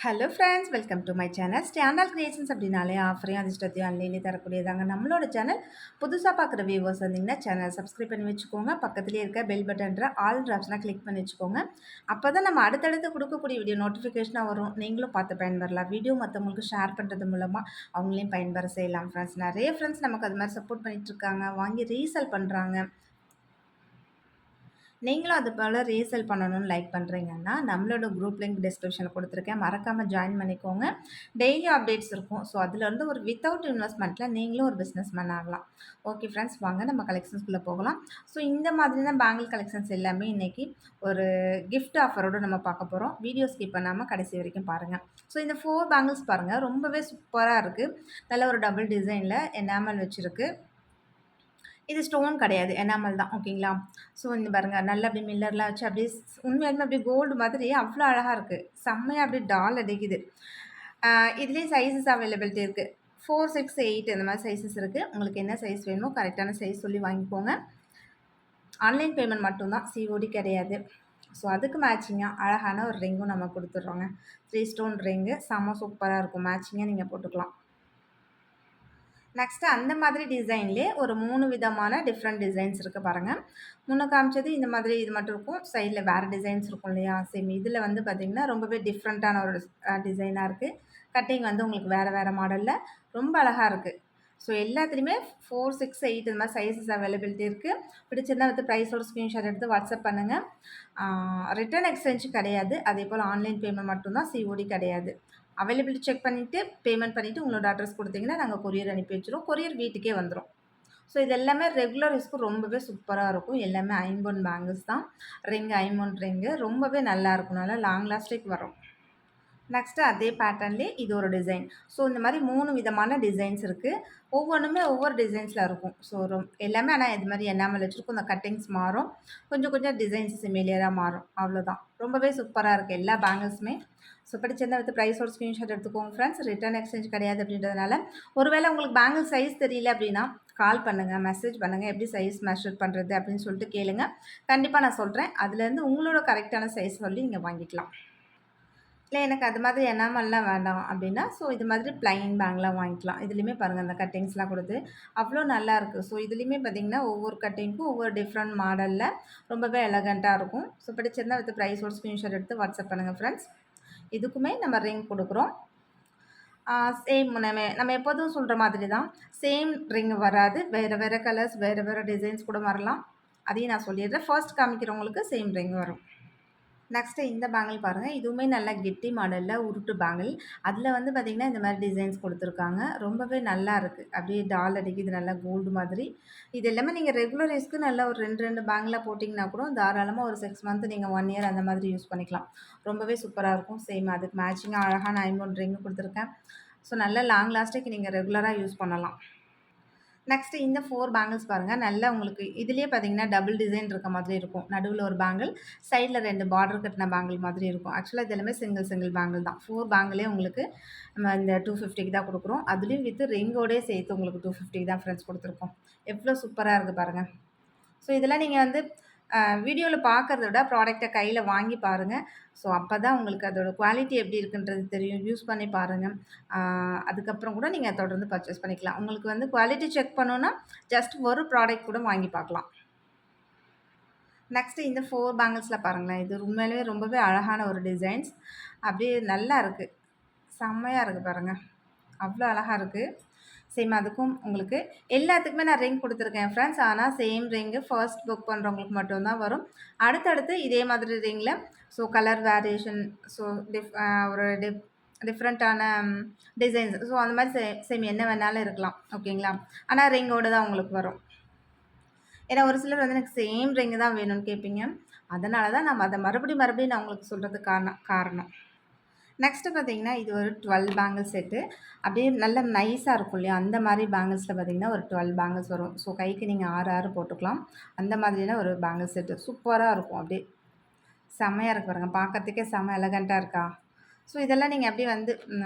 Hello friends, welcome to my channel. Standard creations அப்படின்னாலே ஆஃபரையும் அதிர்ஷ்டத்தையும் அன்லைன்லேயே தரக்கூடியதாங்க நம்மளோட channel. புதுசாக பார்க்குற வியூவர்ஸ் வந்தீங்கன்னா சேனல் சப்ஸ்கிரைப் பண்ணி வச்சுக்கோங்க. பக்கத்துலேயே இருக்க பெல் பட்டன்ற ஆல் ஆப்ஷனாக கிளிக் பண்ணி வச்சுக்கோங்க. அப்போ தான் நம்ம அடுத்தடுத்து கொடுக்கக்கூடிய வீடியோ நோட்டிஃபிகேஷனாக வரும். நீங்களும் பார்த்து பயன்பெறலாம். வீடியோ மற்றவங்களுக்கு ஷேர் பண்ணுறது மூலமாக அவங்களையும் பயன்பெற செய்யலாம் ஃப்ரெண்ட்ஸ். நிறைய ஃப்ரெண்ட்ஸ் நமக்கு அது மாதிரி சப்போர்ட் பண்ணிகிட்ருக்காங்க, வாங்கி ரீசேல் பண்ணுறாங்க. நீங்களும் அது போல் ரீசேல் பண்ணணும்னு லைக் பண்ணுறீங்கன்னா நம்மளோட குரூப் லிங்க் டிஸ்கிரிப்ஷனில் கொடுத்துருக்கேன், மறக்காமல் ஜாயின் பண்ணிக்கோங்க. டெய்லி அப்டேட்ஸ் இருக்கும். ஸோ அதில் வந்து ஒரு வித்தவுட் இன்வெஸ்ட்மெண்ட்டில் நீங்களும் ஒரு பிஸ்னஸ் மேன் ஆகலாம். ஓகே ஃப்ரெண்ட்ஸ், வாங்க நம்ம கலெக்ஷன்ஸ்குள்ளே போகலாம். ஸோ இந்த மாதிரி தான் பேங்கிள் கலெக்ஷன்ஸ் எல்லாமே இன்றைக்கி ஒரு கிஃப்ட் ஆஃபரோடு நம்ம பார்க்க போகிறோம். வீடியோ ஸ்கிப் பண்ணாமல் கடைசி வரைக்கும் பாருங்கள். ஸோ இந்த 4 பேங்கிள்ஸ் பாருங்கள், ரொம்பவே சூப்பராக இருக்குது. நல்ல ஒரு டபுள் டிசைனில் எனாமல் வச்சுருக்கு. இது ஸ்டோன் கிடையாது, எனாமல் தான். ஓகேங்களா? ஸோ இந்த பாருங்கள், நல்லா அப்படியே மில்லர்லாம் வச்சு அப்படியே உண்மையாலுமே அப்படியே கோல்டு மாதிரி அவ்வளோ அழகாக இருக்குது. செம்மையாக அப்படியே டால் அடிக்குது. இதுலேயே சைஸஸ் அவைலபிலிட்டி இருக்குது. 4, 6, 8 இந்த மாதிரி சைஸஸ் இருக்குது. உங்களுக்கு என்ன சைஸ் வேணுமோ கரெக்டான சைஸ் சொல்லி வாங்கிக்கோங்க. ஆன்லைன் பேமெண்ட் மட்டும்தான், சிஓடி கிடையாது. ஸோ அதுக்கு மேட்சிங்காக அழகான ஒரு ரிங்கும் நம்ம கொடுத்துட்றோங்க. 3 ஸ்டோன் ரிங்கு செம்ம சூப்பராக இருக்கும். மேட்சிங்காக நீங்கள் போட்டுக்கலாம். நெக்ஸ்ட்டு அந்த மாதிரி டிசைன்லேயே ஒரு 3 விதமான டிஃப்ரெண்ட் டிசைன்ஸ் இருக்குது பாருங்கள். முன்ன காமிச்சது இந்த மாதிரி இது மட்டும் இருக்கும். சைடில் வேறு டிசைன்ஸ் இருக்கும் இல்லையா? சேம் இதில் வந்து பார்த்திங்கன்னா ரொம்பவே டிஃப்ரெண்ட்டான ஒரு டிசைனாக இருக்குது. கட்டிங் வந்து உங்களுக்கு வேறு வேறு மாடலில் ரொம்ப அழகாக இருக்குது. ஸோ எல்லாத்துலேயுமே 4, 6, 8 இந்த மாதிரி சைஸஸ் அவைலபிலிட்டி இருக்குது. பிடிச்சிருந்தா வந்து ப்ரைஸோட ஸ்க்ரீன்ஷாட் எடுத்து வாட்ஸ்அப் பண்ணுங்கள். ரிட்டர்ன் எக்ஸ்சேஞ்ச் கிடையாது. அதே போல் ஆன்லைன் பேமெண்ட் மட்டும்தான், சிஓடி கிடையாது. அவைலபிலிட்டி செக் பண்ணிவிட்டு பேமெண்ட் பண்ணிவிட்டு உங்களோட அட்ரஸ் கொடுத்தீங்கன்னா நாங்கள் கொரியர் அனுப்பி வச்சுருவோம். கொரியர் வீட்டுக்கே வந்துடும். ஸோ இது எல்லாமே ரெகுலர் யூஸ்க்கு ரொம்பவே சூப்பராக இருக்கும். எல்லாமே ஐம்பொன் பேங்கிள்ஸ் தான். ரிங்கு ஐம்பொன் ரிங்கு ரொம்பவே நல்லாயிருக்கும். நல்லா லாங் லாஸ்டிக் வரும். நெக்ஸ்ட்டு அதே பேட்டர்ன்லேயே இது ஒரு டிசைன். ஸோ இந்த மாதிரி 3 விதமான டிசைன்ஸ் இருக்குது. ஒவ்வொன்றுமே ஒவ்வொரு டிசைன்ஸில் இருக்கும். ஸோ எல்லாமே ஆனால் இது மாதிரி என்னாமல் வச்சுருக்கும். இந்த கட்டிங்ஸ் மாறும், கொஞ்சம் கொஞ்சம் டிசைன்ஸ் சிமிலியராக மாறும், அவ்வளோதான். ரொம்பவே சூப்பராக இருக்குது எல்லா பேங்கிள்ஸுமே. ஸோ பிடிச்சிருந்தா வித் ப்ரைஸோட ஸ்க்ரீன்ஷாட் எடுத்துக்கோங்க ஃப்ரெண்ட்ஸ். ரிட்டர்ன் எக்ஸ்சேஞ்ச் கிடையாது அப்படின்றதுனால, ஒருவேளை உங்களுக்கு பேங்கிள் சைஸ் தெரியல அப்படின்னா கால் பண்ணுங்கள், மெசேஜ் பண்ணுங்கள். எப்படி சைஸ் மெஷர் பண்ணுறது அப்படின்னு சொல்லிட்டு கேளுங்க. கண்டிப்பாக நான் சொல்கிறேன். அதுலேருந்து உங்களோட கரெக்டான சைஸ் சொல்லி நீங்கள் வாங்கிக்கலாம். இல்லை எனக்கு அது மாதிரி எனாமல்லாம் வேண்டாம் அப்படின்னா, ஸோ இது மாதிரி ப்ளைன் பேங்க்லாம் வாங்கிக்கலாம். இதுலேயுமே பாருங்கள், அந்த கட்டிங்ஸ்லாம் கொடுத்து அவ்வளோ நல்லாயிருக்கு. ஸோ இதுலேயுமே பார்த்திங்கன்னா ஒவ்வொரு கட்டிங்க்கும் ஒவ்வொரு டிஃப்ரெண்ட் மாடலில் ரொம்பவே எலகண்ட்டாக இருக்கும். ஸோ பிடிச்சிருந்தால் வித் ப்ரைஸோட ஸ்க்ரீன்ஷாட் எடுத்து வாட்ஸ்அப் பண்ணுங்கள் ஃப்ரெண்ட்ஸ். இதுக்குமே நம்ம ரிங் கொடுக்குறோம். சேம் நம்ம எப்போதும் சொல்கிற மாதிரி தான். சேம் ரிங் வராது. வேறு வேறு கலர்ஸ், வேறு வேறு டிசைன்ஸ் கூட வரலாம். அதையும் நான் சொல்லிடுறேன். ஃபர்ஸ்ட் காமிக்கிறவங்களுக்கு சேம் ரிங் வரும். நெக்ஸ்ட்டு இந்த பேங்கிள் பாருங்கள். இதுவுமே நல்லா கெட்டி மாடலில் உருட்டு பேங்கிள். அதில் வந்து பார்த்திங்கன்னா இந்த மாதிரி டிசைன்ஸ் கொடுத்துருக்காங்க. ரொம்பவே நல்லா இருக்குது. அப்படியே டால் அடிக்குது, நல்லா கோல்டு மாதிரி. இது எல்லாமே நீங்கள் ரெகுலர் யூஸ்க்கு நல்லா ஒரு 2 பேங்கிளாக போட்டிங்கன்னா கூட தாராளமாக ஒரு 6 மந்த் நீங்கள் 1 இயர் அந்த மாதிரி யூஸ் பண்ணிக்கலாம். ரொம்பவே சூப்பராக இருக்கும். சேம் அதுக்கு மேட்சிங்காக அழகான ஐம்பொன் ரிங்கு கொடுத்துருக்கேன். ஸோ நல்ல லாங் லாஸ்ட்டுக்கு நீங்கள் ரெகுலராக யூஸ் பண்ணலாம். நெக்ஸ்ட்டு இந்த 4 பேங்கிள்ஸ் பாருங்கள். நல்லா உங்களுக்கு இதுலேயே பார்த்தீங்கன்னா டபுள் டிசைன் இருக்க மாதிரி இருக்கும். நடுவில் ஒரு பேங்கிள், சைடில் 2 பார்டர் கட்டின பேங்கிள் மாதிரி இருக்கும். ஆக்சுவலாக இது எல்லாமே சிங்கிள் பேங்கிள் தான். 4 பேங்கிளே உங்களுக்கு நம்ம இந்த 250க்கு தான் கொடுக்குறோம். அதுலேயும் வித் ரிங்கோடே சேர்த்து உங்களுக்கு 250க்கு தான் ஃப்ரெண்ட்ஸ் கொடுத்துருக்கோம். எவ்வளோ சூப்பராக இருக்குது பாருங்கள். ஸோ இதெல்லாம் நீங்கள் வந்து வீடியோவில் பார்க்குறத விட ப்ராடக்ட்டை கையில் வாங்கி பாருங்கள். ஸோ அப்போ தான் உங்களுக்கு அதோட குவாலிட்டி எப்படி இருக்குன்றது தெரியும். யூஸ் பண்ணி பாருங்கள். அதுக்கப்புறம் கூட நீங்கள் தொடர்ந்து பர்ச்சேஸ் பண்ணிக்கலாம். உங்களுக்கு வந்து குவாலிட்டி செக் பண்ணணுன்னா ஜஸ்ட் ஒரு ப்ராடக்ட் கூட வாங்கி பார்க்கலாம். நெக்ஸ்ட்டு இந்த 4 பேங்கிள்ஸில் பாருங்களேன். இது உண்மையிலேயே ரொம்பவே அழகான ஒரு டிசைன்ஸ். அப்படியே நல்லா இருக்குது. செம்மையாக இருக்குது பாருங்கள். அவ்வளோ அழகாக இருக்குது. சேம் அதுக்கும் உங்களுக்கு எல்லாத்துக்குமே நான் ரிங் கொடுத்துருக்கேன் ஃப்ரெண்ட்ஸ். ஆனால் சேம் ரிங்கு ஃபர்ஸ்ட் புக் பண்ணுறவங்களுக்கு மட்டும்தான் வரும். அடுத்தடுத்து இதே மாதிரி ரிங்கில் ஸோ கலர் வேரியேஷன், ஸோ ஒரு டிஃப்ரெண்ட்டான டிசைன்ஸ், ஸோ அந்த மாதிரி சேம் என்ன வேணாலும் இருக்கலாம். ஓகேங்களா? ஆனால் ரிங்கோடு தான் உங்களுக்கு வரும். ஏன்னா ஒரு சிலர் வந்து எனக்கு சேம் ரிங்கு தான் வேணும்னு கேட்பீங்க. அதனால தான் நம்ம அதை மறுபடியும் நான் உங்களுக்கு சொல்கிறதுக்கு காரணம். நெக்ஸ்ட்டு பார்த்தீங்கன்னா இது ஒரு 12 பேங்கிள்ஸ் செட்டு. அப்படியே நல்ல நைஸாக இருக்கும் இல்லையா? அந்த மாதிரி பேங்கிள்ஸில் பார்த்தீங்கன்னா ஒரு 12 பேங்கிள்ஸ் வரும். ஸோ கைக்கு நீங்கள் 6 போட்டுக்கலாம். அந்த மாதிரியான ஒரு பேங்கிள் செட்டு சூப்பராக இருக்கும். அப்படியே செம்மையாக இருக்கு பாருங்கள். பார்க்கறதுக்கே செம்ம எலகண்ட்டாக இருக்கா? ஸோ இதெல்லாம் நீங்கள் அப்படியே வந்து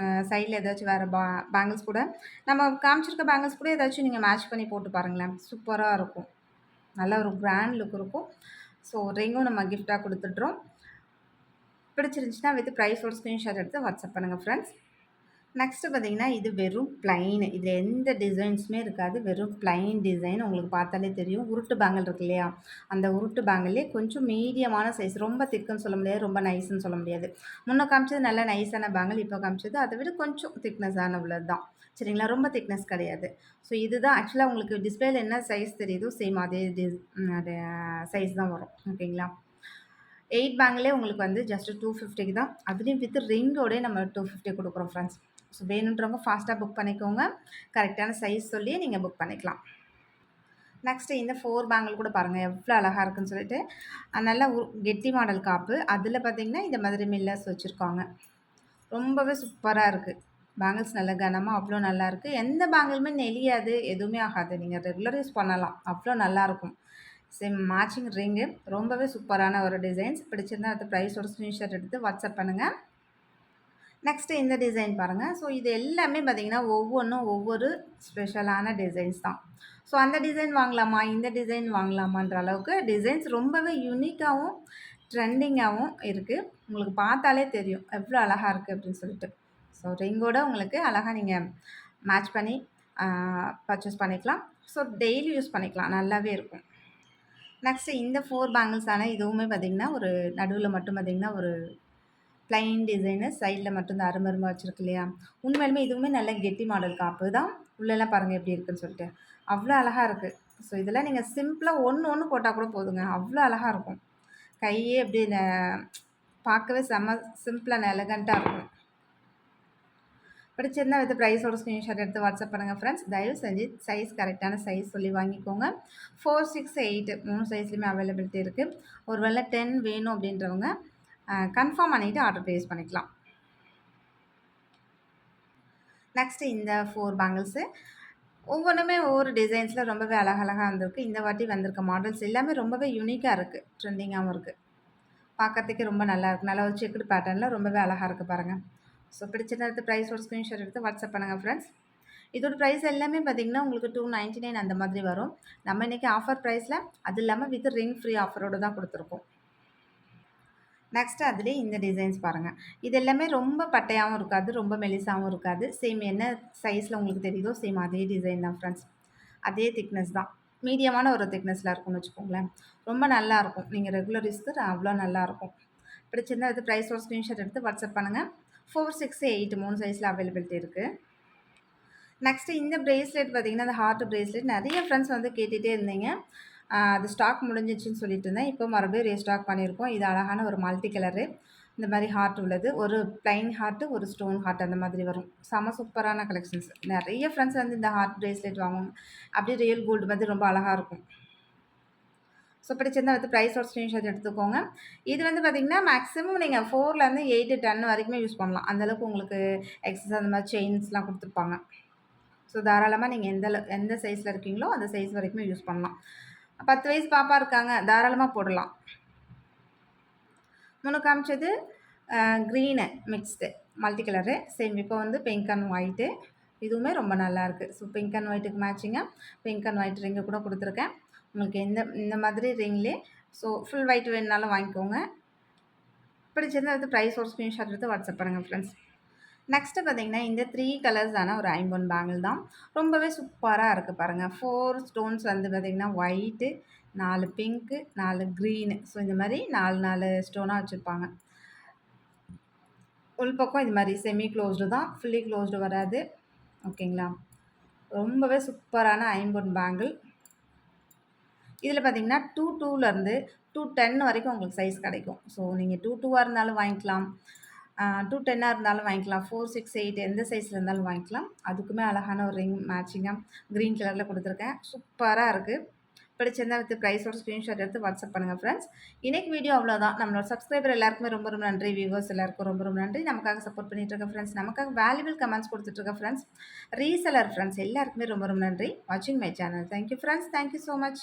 சைடில் ஏதாச்சும் வேறு பேங்கிள்ஸ் கூட நம்ம காமிச்சிருக்க பேங்கிள்ஸ் கூட ஏதாச்சும் நீங்கள் மேட்ச் பண்ணி போட்டு பாருங்களேன். சூப்பராக இருக்கும். நல்ல ஒரு கிராண்ட் லுக் இருக்கும். ஸோ ரிங்கும் நம்ம கிஃப்டாக கொடுத்துட்றோம். பிடிச்சிருந்துச்சுன்னா வித் ப்ரைஸோட ஸ்க்ரீன்ஷாட் எடுத்து வாட்ஸ்அப் பண்ணுங்கள் ஃப்ரெண்ட்ஸ். நெக்ஸ்ட்டு பார்த்தீங்கன்னா, இது வெறும் பிளைன். இதில எந்த டிசைன்ஸுமே இருக்காது. வெறும் பிளைன் டிசைன். உங்களுக்கு பார்த்தாலே தெரியும். உருட்டு பேங்கிள் இருக்கு இல்லையா? அந்த உருட்டு பேங்கிள்லே கொஞ்சம் மீடியமான சைஸ். ரொம்ப திக்குன்னு சொல்ல முடியாது. ரொம்ப நைஸ்ன்னு சொல்ல முடியாது. முன்ன காமிச்சது நல்ல நைஸான பேங்கிள். இப்போ காமிச்சது அதை விட கொஞ்சம் திக்னஸான உள்ளது தான். சரிங்களா? ரொம்ப திக்னஸ் கிடையாது. ஸோ இதுதான் ஆக்சுவலா உங்களுக்கு டிஸ்ப்ளேல என்ன சைஸ் தெரியுதோ, சேம் அதே அது சைஸ் தான் வரும். ஓகேங்களா? 8 பேங்கிலே உங்களுக்கு வந்து ஜஸ்ட் 250க்கு தான். அதுலயும் வித் ரிங்கோடயே நம்ம 250 குடுக்குறோம் ஃப்ரெண்ட்ஸ். ஸோ வேணுன்றவங்க ஃபாஸ்ட்டா புக் பண்ணிக்கோங்க. கரெக்ட்டான சைஸ் சொல்லி நீங்க புக் பண்ணிக்கலாம். நெக்ஸ்ட்டு இந்த 4 பேங்கிள் கூட பாருங்க எவ்ளோ அழகா இருக்குன்னு சொல்லிட்டு. நல்ல கெட்டி மாடல் காப்பு. அதில பார்த்தீங்கன்னா, இந்த மாதிரி மில்லர்ஸ் வச்சிருக்காங்க. ரொம்பவே சூப்பரா இருக்கு. பேங்கிள்ஸ் நல்ல கனமா அவ்ளோ நல்லாயிருக்கு. எந்த பேங்கிளுமே நெளியாது, எதுவுமே ஆகாது. நீங்க ரெகுலர் யூஸ் பண்ணலாம். அவ்ளோ நல்லாயிருக்கும். Same matching ring. ரொம்பவே சூப்பரான ஒரு டிசைன்ஸ். பிடிச்சிருந்தா அடுத்து ப்ரைஸோட ஸ்க்ரீன்ஷாட் எடுத்து வாட்ஸ்அப் பண்ணுங்க. நெக்ஸ்ட்டு இந்த டிசைன் பாருங்க. ஸோ இது எல்லாமே பார்த்தீங்கன்னா, ஒவ்வொன்னும் ஒவ்வொரு ஸ்பெஷலான டிசைன்ஸ் தான். ஸோ அந்த டிசைன் வாங்கலாமா? இந்த டிசைன் வாங்கலாமான்ற அளவுக்கு டிசைன்ஸ் ரொம்பவே யூனிக்காவும், ட்ரெண்டிங்காவும் இருக்கு. உங்களுக்கு பார்த்தாலே தெரியும். எவ்ளோ அழகா இருக்கு அப்படின்னு சொல்லிட்டு. ஸோ ரிங்கோட உங்களுக்கு அழகா நீங்க மேட்ச் பண்ணி பர்ச்சேஸ் பண்ணிக்கலாம். ஸோ டெய்லி யூஸ் பண்ணிக்கலாம். நல்லாவே இருக்கும். நெக்ஸ்ட்டு இந்த 4 பேங்கிள்ஸான இதுவுமே பார்த்தீங்கன்னா, ஒரு நடுவுல மட்டும் பார்த்தீங்கன்னா, ஒரு பிளைன் டிசைனு சைடில் மட்டும் இந்த அருமருமா வச்சிருக்கு இல்லையா? உண்மையாலுமே இதுவுமே நல்ல கெட்டி மாடல் காப்பு தான். உள்ளலாம் பாருங்க எப்படி இருக்குன்னு சொல்லிட்டு. அவ்ளோ அழகா இருக்கு. ஸோ இதெல்லாம் நீங்க சிம்பிளா ஒண்ணு போட்டா கூட போதுங்க. அவ்ளோ அழகா இருக்கும். கையே அப்படியே பார்க்கவே செம்ம சிம்பிள் அண்ட் எலகன்ட்டா இருக்கும். பிடிச்சிருந்தா வித் ப்ரைஸோட ஸ்க்ரீன்ஷாட் எடுத்து வாட்ஸ்அப் பண்ணுங்க ஃப்ரெண்ட்ஸ். தயவு செஞ்சு சைஸ் கரெக்டான சைஸ் சொல்லி வாங்கிக்கோங்க. 4, 6, 8 3 சைஸ்லயுமே அவைலபிலிட்டி இருக்கு. ஒரு வேளை 10 வேணும் அப்படின்றவங்க கன்ஃபார்ம் பண்ணிட்டு ஆர்டர் ப்ளேஸ் பண்ணிக்கலாம். நெக்ஸ்ட் இந்த 4 பேங்கிள்ஸு ஒவ்வொன்னுமே ஒவ்வொரு டிசைன்ஸில் ரொம்பவே அழகழகா வந்திருக்கு. இந்த வாட்டி வந்திருக்க மாடல்ஸ் எல்லாமே ரொம்பவே யூனிக்காக இருக்குது. ட்ரெண்டிங்காகவும் இருக்குது. பார்க்கறதுக்கே ரொம்ப நல்லா இருக்கு. நல்ல ஒரு செக்குடு பேட்டர்னில் ரொம்பவே அழகா இருக்கு பாருங்க. ஸோ பிடிச்சிருந்தா எடுத்து ப்ரைஸோட ஸ்க்ரீன்ஷாட் எடுத்து வாட்ஸ்அப் பண்ணுங்க ஃப்ரெண்ட்ஸ். இதோட ப்ரைஸ் எல்லாமே பார்த்தீங்கன்னா, உங்களுக்கு 299 அந்த மாதிரி வரும். நம்ம இன்னைக்கு ஆஃபர் ப்ரைஸில் அது இல்லாம வித் ரிங் ஃப்ரீ ஆஃபரோட தான் குடுத்துருக்கோம். நெக்ஸ்ட் அதிலே இந்த டிசைன்ஸ் பாருங்க. இது எல்லாமே ரொம்ப பட்டையாவும் இருக்காது. ரொம்ப மெலிசாவும் இருக்காது. சேம் என்ன சைஸ்ல உங்களுக்கு தெரியுதோ, சேம் அதே டிசைன் தான் ஃப்ரெண்ட்ஸ். அதே திக்னஸ் தான். மீடியமான ஒரு திக்னஸ்ல இருக்கும்னு வச்சுக்கோங்களேன். ரொம்ப நல்லாயிருக்கும். நீங்க ரெகுலர் யூஸ்க்கு அவ்ளோ நல்லாயிருக்கும். பிடிச்சிருந்தா இது ப்ரைஸோட ஸ்க்ரீன்ஷாட் எடுத்து வாட்ஸ்அப் பண்ணுங்க. 4, 6, 8 3 சைஸ்ல அவைலபிலிட்டி இருக்கு. நெக்ஸ்ட்டு இந்த பிரேஸ்லெட் பார்த்தீங்கன்னா, அந்த ஹார்ட் பிரேஸ்லெட் நெறைய ஃப்ரெண்ட்ஸ் வந்து கேட்டுட்டே இருந்தீங்க. அது ஸ்டாக் முடிஞ்சிருச்சுன்னு சொல்லிட்டு இருந்தேன். இப்போ மறுபடியும் ரீஸ்டாக் பண்ணியிருக்கோம். இது அழகான ஒரு மல்டி கலரு. இந்த மாரி ஹார்ட் உள்ளது. ஒரு பிளைன் ஹார்ட்டு, ஒரு ஸ்டோன் ஹார்ட் அந்த மாதிரி வரும். செம சூப்பரான கலெக்ஷன்ஸ். நெறைய ஃப்ரெண்ட்ஸ் வந்து இந்த ஹார்ட் பிரேஸ்லெட் வாங்குவாங்க. அப்படியே ரியல் கோல்டு மாதிரி ரொம்ப அழகா இருக்கும். ஸோ பிடிச்சிருந்தா வந்து ப்ரைஸோட ஸ்க்ரீன்ஷாட் எடுத்துக்கோங்க. இது வந்து பார்த்தீங்கன்னா, மேக்ஸிமம் நீங்க 4லேருந்து 8, 10 வரைக்குமே யூஸ் பண்ணலாம். அந்த அளவுக்கு உங்களுக்கு எக்ஸஸ் அந்த மாரி செயின்ஸ்லாம் குடுத்துருப்பாங்க. ஸோ தாராளமா நீங்க எந்த சைஸ்ல இருக்கீங்களோ, அந்த சைஸ் வரைக்குமே யூஸ் பண்ணலாம். 10 வயசு பாப்பா இருக்காங்க, தாராளமா போடலாம். முன்ன காமிச்சது green mixed multi colour. Same இப்போ வந்து பிங்க் அண்ட் ஒயிட்டு. இதுவுமே ரொம்ப நல்லாயிருக்கு. ஸோ பிங்க் அண்ட் ஒயிட்டுக்கு மேட்சிங்கா பிங்க் அண்ட் ஒயிட் ரிங்கு கூட குடுத்துருக்கேன். உங்களுக்கு இந்த மாதிரி ரிங்லே ஸோ ஃபுல் ஒயிட் வேணுனாலும் வாங்கிக்கோங்க. பிடிச்சிருந்தா வந்து ப்ரைஸோட ஸ்க்ரீன்ஷாட் எடுத்து வாட்ஸ்அப் பண்ணுங்க ஃப்ரெண்ட்ஸ். நெக்ஸ்ட்டு பார்த்தீங்கன்னா, இந்த 3 கலர்ஸான ஒரு ஐம்பொன் பேங்கிள் தான். ரொம்பவே சூப்பரா இருக்கு பாருங்க. 4 ஸ்டோன்ஸ் வந்து பார்த்தீங்கன்னா, ஒயிட்டு, 4 பிங்க்கு, 4 க்ரீனு. ஸோ இந்த மாரி 4 ஸ்டோனா வச்சிருப்பாங்க. உள்பக்கம் இது மாரி செமி க்ளோஸ்டு தான். ஃபுல்லி க்ளோஸ்டு வராது. ஓகேங்களா? ரொம்பவே சூப்பரான ஐம்பொன் பேங்கிள். இதில பார்த்தீங்கன்னா, 2,2லேருந்து 210 வரைக்கும் உங்களுக்கு சைஸ் கிடைக்கும். ஸோ நீங்க 2,2வா இருந்தாலும் வாங்கிக்கலாம். 210ஆ இருந்தாலும் வாங்கிக்கலாம். 4, 6, 8 எந்த சைஸ்ல இருந்தாலும் வாங்கிக்கலாம். அதுக்குமே அழகான ஒரு ரிங் மேட்சிங்கா கிரீன் கலர்ல குடுத்துருக்கேன். சூப்பரா இருக்கு. பிடிச்சிருந்தா வித் ப்ரைஸோட ஸ்க்ரீன்ஷாட் எடுத்து வாட்ஸ்அப் பண்ணுங்க ஃப்ரெண்ட்ஸ். இன்னைக்கு வீடியோ அவ்வளோதான். நம்மளோட சப்ஸ்கிரைபர் எல்லாருக்குமே ரொம்ப ரொம்ப நன்றி. வியூவர்ஸ் எல்லாருக்கும் ரொம்ப ரொம்ப நன்றி. நமக்காக சப்போர்ட் பண்ணிட்டு இருக்க ஃப்ரெண்ட்ஸ், நமக்காக வேல்யூபிள் கமெண்ட்ஸ் குடுத்துட்டு இருக்க ஃப்ரெண்ட்ஸ், ரீசெல்லர் ஃப்ரெண்ட்ஸ் எல்லாருக்குமே ரொம்ப ரொம்ப நன்றி. வாட்சிங் my channel. Thank you friends. Thank you so much.